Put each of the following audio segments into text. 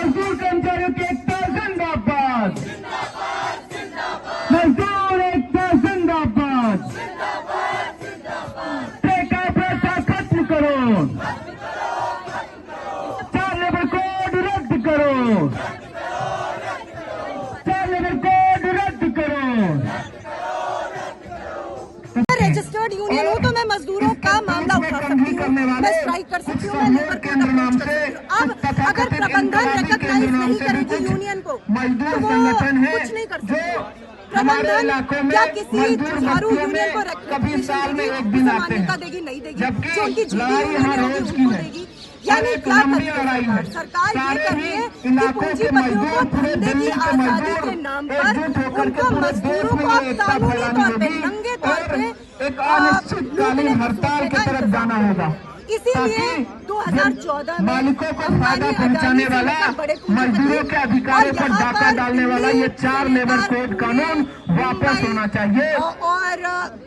मजदूर कर्मचारियों की एकता जिंदाबाद, मजदूर एकता जिंदाबाद, ठेका प्रथा खत्म करो, चार लेबर कोड रद्द करो, चार लेबर कोड रद्द करो। रजिस्टर्ड यूनियन हूँ तो मैं मजदूरों का मामला उठा सकती हूँ, मैं स्ट्राइक कर सकती हूँ, मैं लेबर कोड अप्रोच कर सकती हूँ। अब अगर प्रबंधन रिकॉग्नाइज नहीं करेगी यूनियन को तो वो कुछ नहीं कर सकती। प्रबंधन या किसी जुझारू यूनियन को मान्यता देगी नहीं देगी, जो उनकी उनको देगी, यानी क्या कर सरकार ये कर रही है कि पूंजीपतियों को धंधे की आजादी के नाम पर उनको मजदूरों को अब कानूनी तौर पे नंगे तौर पे एक अनिश्चितकालीन हड़ताल की तरफ जाना होगा। इसीलिए 2014 में मालिकों को फायदा पहुंचाने वाला, मजदूरों के अधिकारों पर डाका डालने वाला ये चार लेबर कोड कानून वापस होना चाहिए। और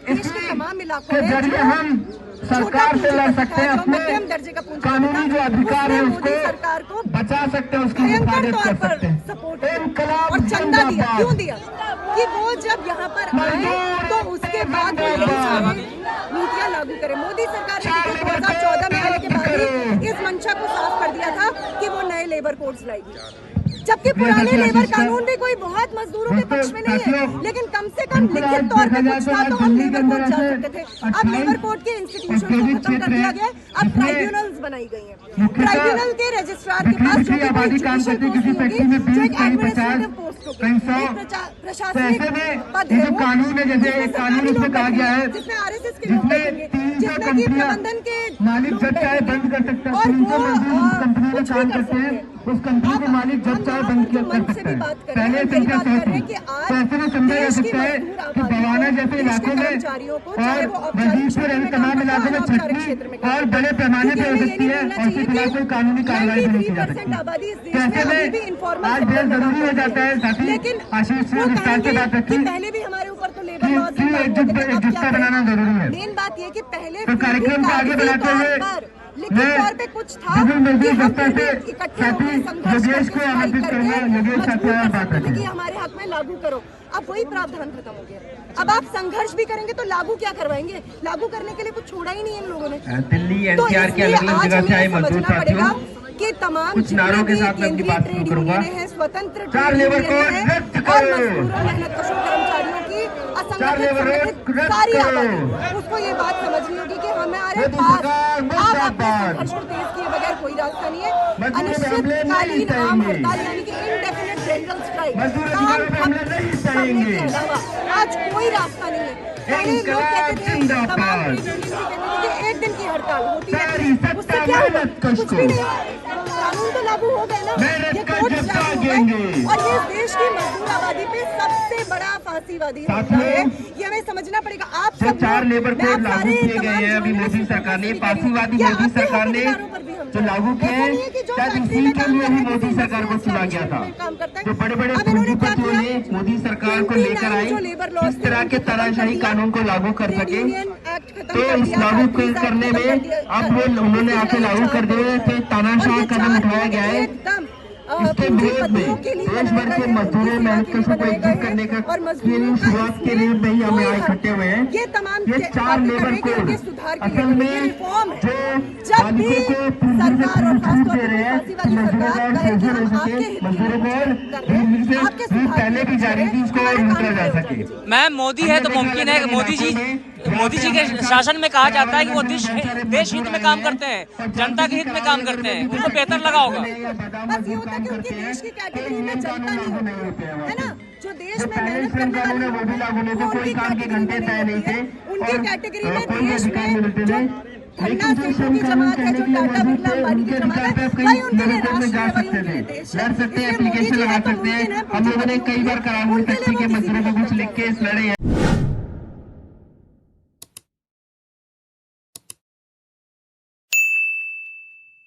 इसके तमाम इलाकों के जरिए हम सरकार से लड़ सकते हैं, अपने कानूनी जो अधिकार है उसको सरकार को बचा सकते हैं, उसकी हिफाजत कर सकते हैं। सपोर्ट और चंदा दिया, क्यों दिया कि वो जब यहाँ पर आए तो उसके बाद वो ये सारी नीतियाँ लागू करे। मोदी सरकार ने 2014 में आने के बाद ही इस मंशा को साफ कर दिया था कि वो नए लेबर कोड्स लाएगी, जबकि पुराने लेबर कानून भी कोई बहुत मजदूरों के पक्ष में नहीं है, लेकिन कम से कम लिखित तौर पे कुछ था तो हम लेबर कोड जा सकते थे। अब लेबर कोड के इंस्टीट्यूशन को खत्म कर दिया गया, अब ट्राइब्यूनल्स बनाई गई हैं। ट्राइब्यूनल के रजिस्ट्रार के पास जो कि कोई जुडिशियल पोस्ट नहीं होगी, जो एक एडमिनिस्ट्रेटिव पोस्ट होगी, प्रशासनिक पद है, कानून है जैसे कानून उसमें कहा गया है जिसमें RSS के लोग रहेंगे, जिसमें कि प्रबंधन के मालिक जब चाहे बंद कर सकता है, कंपनी में काम करते हैं उस कंपनी के मालिक जब चाहे बंद किया कर सकता है। पहले से क्या तो ऐसे में समझा जा सकता है कि बवाना जैसे इलाकों में और वजीरपुर ऐसे तमाम इलाकों में छटनी और बड़े पैमाने पर हो सकती है और उसके खिलाफ कोई कानूनी कार्रवाई नहीं की जा सकती। ऐसे में आज बेहद जरूरी हो जाता है, साथी आशीष से विस्तार से बात रखी, पहले भी हमारे ऊपर तो लेबर लॉज एकजुटता बनाना जरूरी है। मेन बात ये कि पहले तो कार्यक्रम को आगे बढ़ाते हुए लिखित तौर पे कुछ था कि इकट्ठे होकर संघर्ष करके कि हमारे हक में लागू करो। अब वही प्रावधान खत्म हो गया। अब आप संघर्ष भी करेंगे तो लागू क्या करवाएंगे? लागू करने के लिए कुछ छोड़ा ही नहीं इन लोगों ने। दिल्ली एनसीआर के अलग-अलग जगह से आए मजदूर साथियों कि तमाम कुछ नारों के साथ मैं अपनी बात शुरू करूंगा। स्वतंत्र चार लेबर कोड रद्द करो, मेहनत कशों कर्मचारियों की असंगठित सारी आबादी उसको ये बात समझनी होगी कि हमारे पास आप अपने संघर्ष को तेज किए बगैर कोई रास्ता नहीं है। अनिश्चितकालीन आम हड़ताल यानी कि इंडेफिनिट जनरल स्ट्राइक के अलावा आज कोई रास्ता नहीं है। पहले लोग कहते थे तमाम एक दिन की हड़ताल होती है, उससे क्या होगा? कुछ भी नहीं, कानून तो लागू हो गए ना, ये कोर्ट लागू हो गए और ये देश की मजदूर आबादी पे सबसे बड़ा फांसीवादी है। ये हमें समझना पड़ेगा। आप सब चार लेबर कोड लागू किए गए हैं अभी मोदी सरकार ने, फांसीवादी मोदी सरकार ने जो लागू किए हैं, शायद इसी के लिए ही मोदी सरकार को चुना गया था। जो बड़े बड़े पूंजीपतियों ने मोदी सरकार को लेकर आए इस तरह के तानाशाही कानून को लागू कर सके, तो इस लागू करने में अब वो उन्होंने आके लागू कर दिए, तो तानाशाही कदम उठाया गया है। इसके विरोध में देश भर के मजदूरों मेहनतकशों को एकजुट करने का शुरुआत के लिए में ही हम यहाँ इकट्ठे हुए हैं। ये चार लेबर कोड असल में जो मालिकों को पूंजी से छूट दे रहे हैं, मजदूरों को पहले की जा रही थी उसको रोका जा सके। मैम मोदी है तो मुमकिन है मोदी जी के शासन में कहा जाता है कि वो देश हित में काम करते हैं, जनता के हित में काम करते हैं, उनको बेहतर लगा होगा। बस ये होता है कि उनके देश की कैटेगरी में जनता नहीं होती है ना, जो देश में मेहनत करने वाले वो भी लागू नहीं थे, कोई काम के घंटे तय नहीं थे, उनकी कैटेगरी में देश में जो खन्ना सेठों की जमात है, जो टाटा बिरला अंबानी की जमात है, वही उनके लिए राष्ट्र है, वही उनके लिए देश है। लड़ सकते हैं, एप्लीकेशन लगा सकते हैं। हम लोगों ने कई बार करार के मजदूरों को कुछ लिख के लड़े हैं।